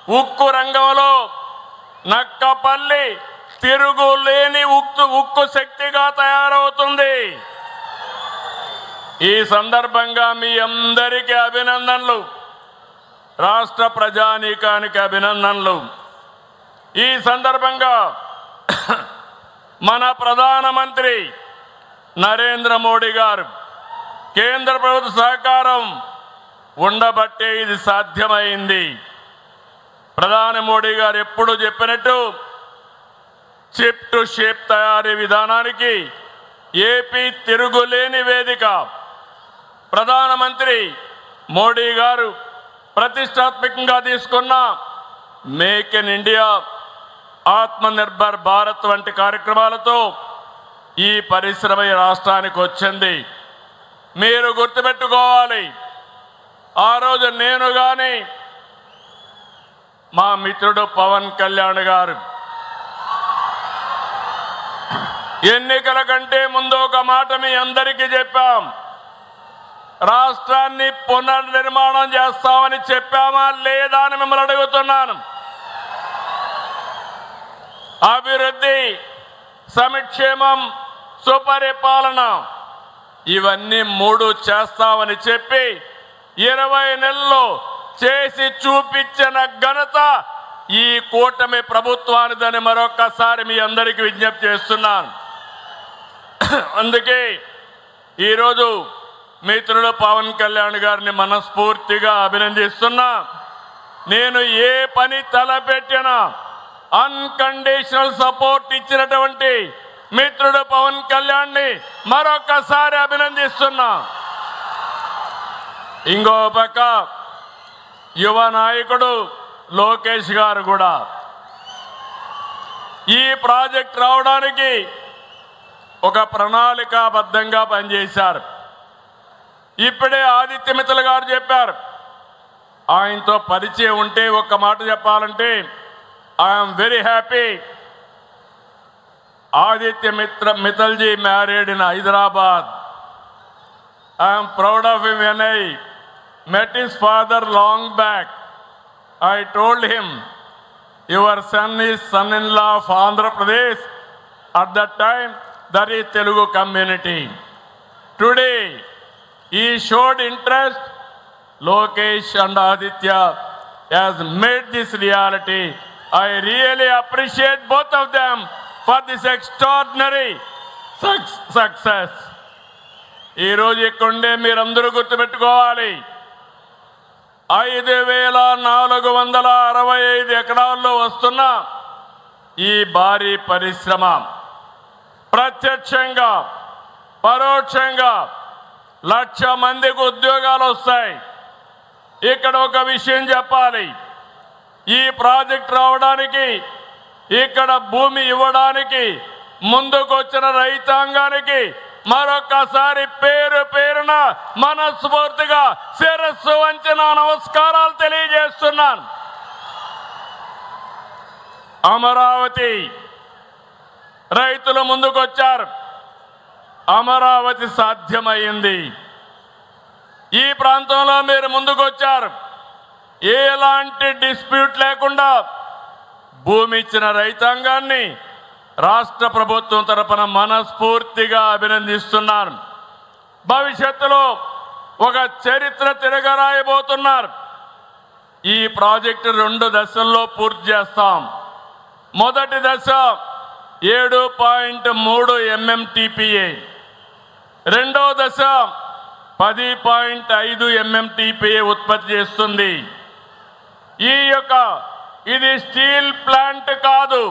ఉక్కు రంగంలో నక్కపల్లి తిరుగులేని ఉక్కు శక్తిగా తయారవుతుంది. ఈ సందర్భంగా మీ అందరికీ అభినందనలు, రాష్ట్ర ప్రజానీకానికి అభినందనలు. ఈ సందర్భంగా మన ప్రధానమంత్రి నరేంద్ర మోడీ గారు కేంద్ర ప్రభుత్వ సహకారం ఉండబట్టే ఇది సాధ్యమైంది. ప్రధాని మోడీ గారు ఎప్పుడు చెప్పినట్టు చిప్ టు షేప్ తయారీ విధానానికి ఏపీ తిరుగులేని వేదిక. ప్రధానమంత్రి మోడీ గారు ప్రతిష్టాత్మకంగా తీసుకున్న make in India, Atmanirbhar Bharat వంటి కార్యక్రమాలతో ఈ పరిశ్రమ ఈ రాష్ట్రానికి వచ్చింది. మీరు గుర్తుపెట్టుకోవాలి, ఆ రోజు నేను కానీ మా మిత్రుడు పవన్ కళ్యాణ్ గారు ఎన్నికల కంటే ముందు ఒక మాట మీ అందరికీ చెప్పాం. రాష్ట్రాన్ని పునర్నిర్మాణం చేస్తామని చెప్పామా లేదా అని మిమ్మల్ని అడుగుతున్నాను. అభివృద్ధి, సంక్షేమం, సుపరిపాలన ఇవన్నీ మూడు చేస్తామని చెప్పి 20 నెలల్లో చేసి చూపించిన ఘనత ఈ కూటమి ప్రభుత్వానిదని మరొక్కసారి మీ అందరికీ విజ్ఞప్తి చేస్తున్నాను. అందుకే ఈరోజు మిత్రుడు పవన్ కళ్యాణ్ గారిని మనస్ఫూర్తిగా అభినందిస్తున్నా. నేను ఏ పని తలపెట్టినా అన్కండిషనల్ సపోర్ట్ ఇచ్చినటువంటి మిత్రుడు పవన్ కళ్యాణ్ని మరొకసారి అభినందిస్తున్నా. ఇంకో పక్క యువ నాయకుడు లోకేష్ గారు కూడా ఈ ప్రాజెక్ట్ రావడానికి ఒక ప్రణాళికాబద్ధంగా పనిచేశారు. ఇప్పుడే ఆదిత్య మిత్తల్ గారు చెప్పారు. ఆయనతో పరిచయం ఉంటే ఒక్క మాట చెప్పాలంటే I'm very happy. Aditya Mittal ji married in Hyderabad. I am proud of him. When I met his father long back, I told him, your son is son-in-law of Andhra Pradesh. At that time, that is Telugu community. Today, he showed interest. Lokesh and Aditya has made this reality. I really appreciate both of them for this extraordinary success. ఈ రోజు ఇక్కడే మీరందరూ గుర్తుపెట్టుకోవాలి, 5465 ఎకరాల్లో వస్తున్న ఈ భారీ పరిశ్రమ ప్రత్యక్షంగా పరోక్షంగా 1,00,000 మందికి ఉద్యోగాలు వస్తాయి. ఇక్కడ ఒక విషయం చెప్పాలి, ఈ ప్రాజెక్ట్ రావడానికి, ఇక్కడ భూమి ఇవ్వడానికి ముందుకు వచ్చిన రైతాంగానికి మరొకసారి పేరు పేరున మనస్ఫూర్తిగా శిరస్సు వంచిన నమస్కారాలు తెలియజేస్తున్నాను. అమరావతి రైతులు ముందుకొచ్చారు, అమరావతి సాధ్యమైంది. ఈ ప్రాంతంలో మీరు ముందుకొచ్చారు, ఎలాంటి డిస్ప్యూట్ లేకుండా భూమి ఇచ్చిన రైతాంగాన్ని రాష్ట్ర ప్రభుత్వం తరపున మనస్ఫూర్తిగా అభినందిస్తున్నాను. భవిష్యత్తులో ఒక చరిత్ర తిరగరాయబోతున్నారు. ఈ ప్రాజెక్టు 2 దశల్లో పూర్తి చేస్తాం. మొదటి దశ 7.3 MMTPA, రెండో దశ 10.5 MMTPA ఉత్పత్తి చేస్తుంది. ఇది స్టీల్ ప్లాంట్ కాదు,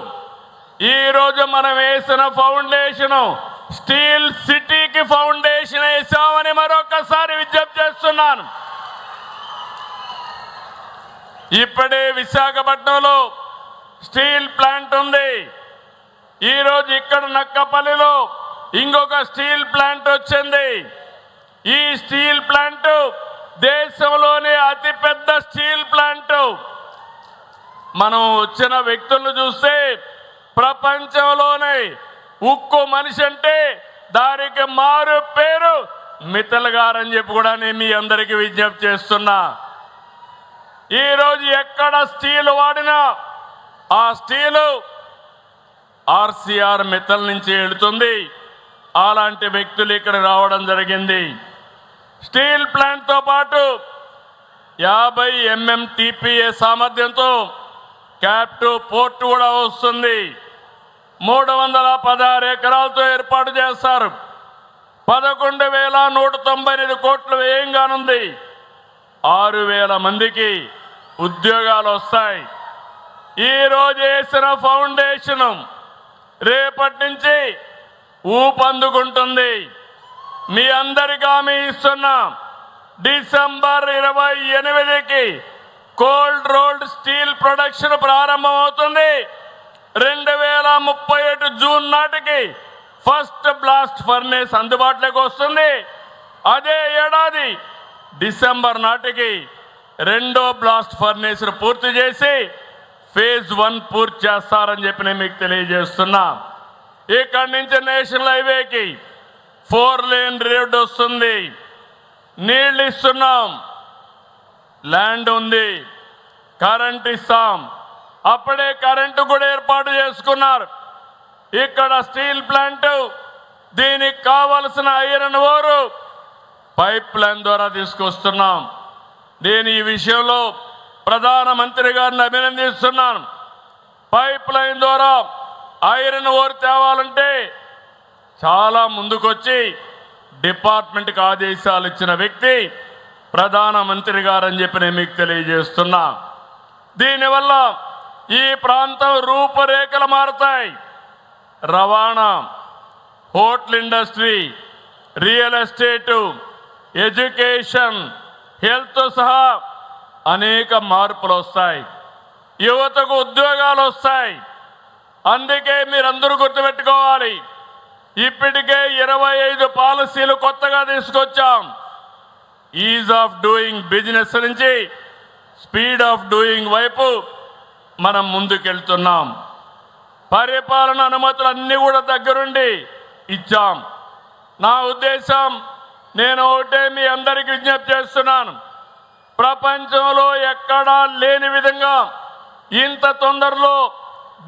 ఈ రోజు మనం వేసిన ఫౌండేషన్ స్టీల్ సిటీకి ఫౌండేషన్ వేసామని మరొకసారి విజ్ఞప్తి చేస్తున్నాను. ఇప్పుడే విశాఖపట్నంలో స్టీల్ ప్లాంట్ ఉంది. ఈరోజు ఇక్కడ నక్కపల్లిలో ఇంకొక స్టీల్ ప్లాంట్ వచ్చింది. ఈ స్టీల్ ప్లాంట్ దేశంలోనే అతిపెద్ద స్టీల్ ప్లాంట్. మనం వచ్చిన వ్యక్తులను చూస్తే ప్రపంచంలోనే ఉక్కు మనిషి అంటే దానికి మారు పేరు మిత్తల్ గారని చెప్పి కూడా నేను మీ అందరికీ విజ్ఞప్తి చేస్తున్నా. ఈరోజు ఎక్కడ స్టీల్ వాడినా ఆ స్టీలు ఆర్సీఆర్ మిత్తల్ నుంచి వెళుతుంది. అలాంటి వ్యక్తులు ఇక్కడ రావడం జరిగింది. స్టీల్ ప్లాంట్తో పాటు 50 MMTPA సామర్థ్యంతో క్యాప్టివ్ పోర్ట్ కూడా వస్తుంది. 316 ఎకరాలతో ఏర్పాటు చేస్తారు. 11,198 కోట్ల వ్యయం కానుంది. 6,000 మందికి ఉద్యోగాలు వస్తాయి. ఈరోజు వేసిన ఫౌండేషన్ రేపటి నుంచి ఊపందుకుంటుంది. మీ అందరికీ హామీ ఇస్తున్నా, డిసెంబర్ 28కి కోల్డ్ రోల్డ్ స్టీల్ ప్రొడక్షన్ ప్రారంభమవుతుంది. 2037 జూన్ నాటికి ఫస్ట్ బ్లాస్ట్ ఫర్నేస్ అందుబాటులోకి వస్తుంది. అదే ఏడాది డిసెంబర్ నాటికి రెండో బ్లాస్ట్ ఫర్నేస్ పూర్తి చేసి ఫేజ్ 1 పూర్తి చేస్తారని చెప్పి నేను మీకు తెలియజేస్తున్నా. ఇక్కడి నుంచి నేషనల్ హైవేకి 4 లేన్ రోడ్ వస్తుంది. నీళ్ళు ఇస్తున్నాం, ల్యాండ్ ఉంది, కరెంట్ ఇస్తాం. అప్పుడే కరెంటు కూడా ఏర్పాటు చేసుకున్నారు. ఇక్కడ స్టీల్ ప్లాంట్, దీనికి కావలసిన ఐరన్ ఓరు పైప్ లైన్ ద్వారా తీసుకొస్తున్నాం. నేను ఈ విషయంలో ప్రధానమంత్రి గారిని అభినందిస్తున్నాను. పైప్ లైన్ ద్వారా ఐరన్ ఓర్ తేవాలంటే చాలా ముందుకొచ్చి డిపార్ట్మెంట్కి ఆదేశాలు ఇచ్చిన వ్యక్తి ప్రధానమంత్రి గారని చెప్పి నేను మీకు తెలియజేస్తున్నా. దీనివల్ల ఈ ప్రాంతం రూపురేఖలు మారుతాయి. రవాణా, hotel industry, real estate, education, health సహా అనేక మార్పులు వస్తాయి. యువతకు ఉద్యోగాలు వస్తాయి. అందుకే మీరందరూ గుర్తుపెట్టుకోవాలి, ఇప్పటికే 25 పాలసీలు కొత్తగా తీసుకొచ్చాం. ఈజ్ ఆఫ్ డూయింగ్ బిజినెస్ నుంచి స్పీడ్ ఆఫ్ డూయింగ్ వైపు మనం ముందుకెళ్తున్నాం. పరిపాలన అనుమతులు అన్నీ కూడా దగ్గరుండి ఇచ్చాం. నా ఉద్దేశం, నేను ఒకటే మీ అందరికీ విజ్ఞప్తి చేస్తున్నాను, ప్రపంచంలో ఎక్కడా లేని విధంగా ఇంత తొందరలో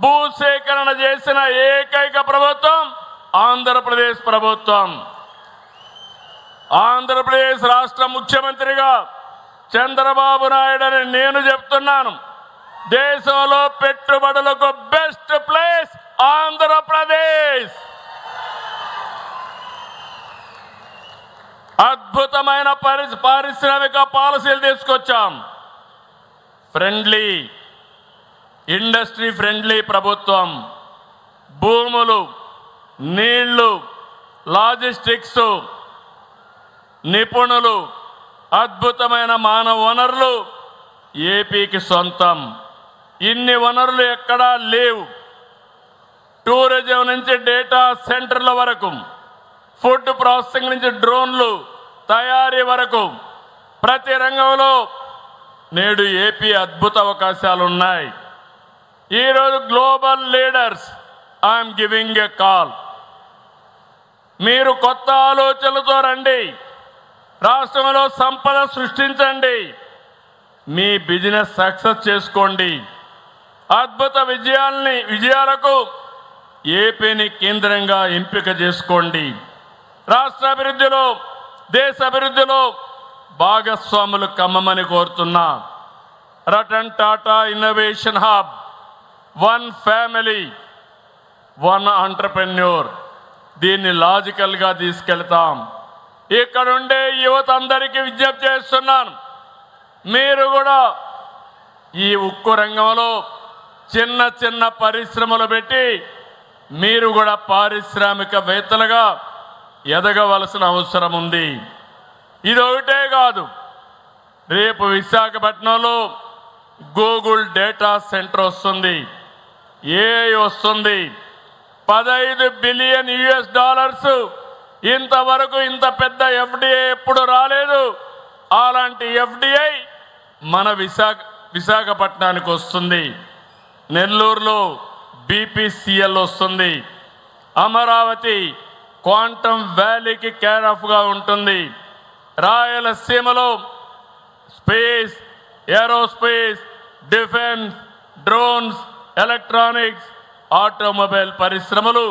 భూసేకరణ చేసిన ఏకైక ప్రభుత్వం ఆంధ్రప్రదేశ్ ప్రభుత్వం. ఆంధ్రప్రదేశ్ రాష్ట్ర ముఖ్యమంత్రిగా చంద్రబాబు నాయుడు అని నేను చెప్తున్నాను. దేశంలో పెట్టుబడులకు బెస్ట్ ప్లేస్ ఆంధ్రప్రదేశ్. అద్భుతమైన పారిశ్రామిక పాలసీలు తీసుకొచ్చాం. ఫ్రెండ్లీ, ఇండస్ట్రీ ఫ్రెండ్లీ ప్రభుత్వం. భూములు, నీళ్లు, లాజిస్టిక్స్, నిపుణులు, అద్భుతమైన మానవ వనరులు ఏపీకి సొంతం. ఇన్ని వనరులు ఎక్కడా లేవు. టూరిజం నుంచి డేటా సెంటర్ల వరకు, ఫుడ్ ప్రాసెసింగ్ నుంచి డ్రోన్లు తయారీ వరకు ప్రతి రంగంలో నేడు ఏపీ అద్భుత అవకాశాలు ఉన్నాయి. ఈరోజు global leaders I'm giving a call. మీరు కొత్త ఆలోచనలతో రండి, రాష్ట్రంలో సంపద సృష్టించండి, మీ బిజినెస్ సక్సెస్ చేసుకోండి. అద్భుత విజయాలకు ఏపీని కేంద్రంగా ఎంపిక చేసుకోండి. రాష్ట్ర అభివృద్ధిలో, దేశ అభివృద్ధిలో భాగస్వాములు కమ్మమని కోరుతున్నా. Ratan Tata innovation hub, 1 family 1 entrepreneur, దీన్ని లాజికల్గా తీసుకెళ్తాం. ఇక్కడుండే యువత అందరికీ విజ్ఞప్తి చేస్తున్నాను, మీరు కూడా ఈ ఉక్కు రంగంలో చిన్న చిన్న పరిశ్రమలు పెట్టి మీరు కూడా పారిశ్రామికవేత్తలుగా ఎదగవలసిన అవసరం ఉంది. ఇది ఒకటే కాదు, రేపు విశాఖపట్నంలో గూగుల్ డేటా సెంటర్ వస్తుంది, ఏఐ వస్తుంది. $15 బిలియన్ ఇంతవరకు ఇంత పెద్ద ఎఫ్డిఐ ఎప్పుడు రాలేదు. అలాంటి ఎఫ్డిఐ మన విశాఖపట్నానికి వస్తుంది. నెల్లూరులో బీపీసీఎల్ వస్తుంది. అమరావతి క్వాంటమ్ వ్యాలీకి కేర్ ఆఫ్గా ఉంటుంది. రాయలసీమలో space aerospace, defence, drones, electronics, automobile పరిశ్రమలు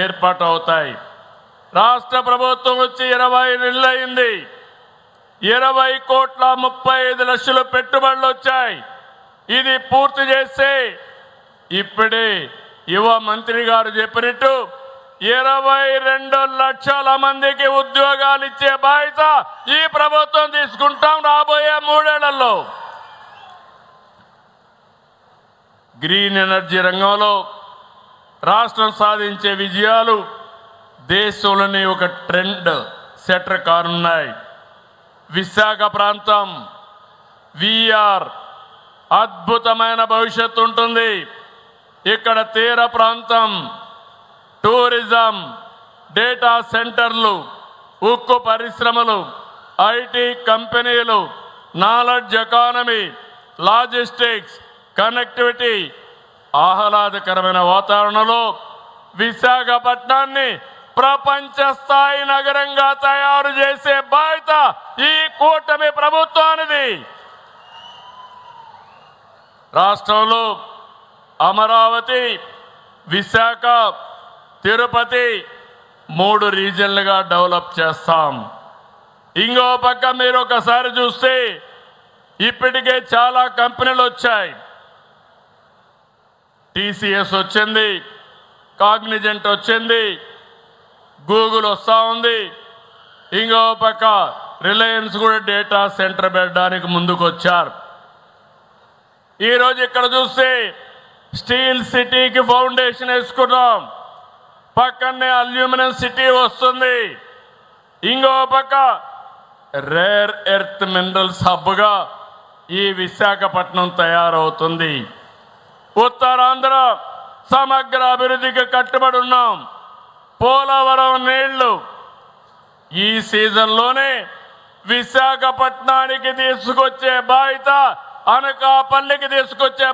ఏర్పాటవుతాయి. రాష్ట్ర ప్రభుత్వం వచ్చి 20 నెలలైంది. 20,35,00,000 పెట్టుబడులు వచ్చాయి. ఇది పూర్తి చేస్తే ఇప్పుడే యువ మంత్రి గారు చెప్పినట్టు 22 లక్షల మందికి ఉద్యోగాలు ఇచ్చే బాధ్యత ఈ ప్రభుత్వం తీసుకుంటాం రాబోయే 3 ఏళ్లలో. గ్రీన్ ఎనర్జీ రంగంలో రాష్ట్రం సాధించే విజయాలు దేశంలోని ఒక ట్రెండ్ సెటర్ కానున్నాయి. విశాఖ ప్రాంతం విఆర్ అద్భుతమైన భవిష్యత్తు ఉంటుంది. ఇక్కడ తీర ప్రాంతం, టూరిజం, డేటా సెంటర్లు, ఉక్కు పరిశ్రమలు, ఐటీ కంపెనీలు, నాలెడ్జ్ ఎకానమీ, లాజిస్టిక్స్, కనెక్టివిటీ, ఆహ్లాదకరమైన వాతావరణంలో విశాఖపట్నాన్ని ప్రపంచ స్థాయి నగరంగా తయారు చేసే బాధ్యత ఈ కూటమి ప్రభుత్వానిది. రాష్ట్రంలో అమరావతి, విశాఖ, తిరుపతి 3 రీజన్లుగా డెవలప్ చేస్తాం. ఇంకో పక్క మీరు ఒకసారి చూస్తే ఇప్పటికే చాలా కంపెనీలు వచ్చాయి. టీసీఎస్ వచ్చింది, కాగ్నిజెంట్ వచ్చింది, గూగుల్ వస్తూ ఉంది. ఇంకో పక్క రిలయన్స్ కూడా డేటా సెంటర్ పెట్టడానికి ముందుకు వచ్చారు. ఈరోజు ఇక్కడ చూస్తే స్టీల్ సిటీకి ఫౌండేషన్ వేసుకున్నాం. పక్కనే అల్యూమినియం సిటీ వస్తుంది. ఇంకో పక్క రేర్ ఎర్త్ మినరల్స్ హబ్గా ఈ విశాఖపట్నం తయారవుతుంది. ఉత్తరాంధ్ర సమగ్ర అభివృద్ధికి కట్టుబడి ఉన్నాం. పోలవరం నీళ్లు ఈ సీజన్లోనే విశాఖపట్నానికి తీసుకొచ్చే బాధ్యత, అనకాపల్లికి తీసుకొచ్చే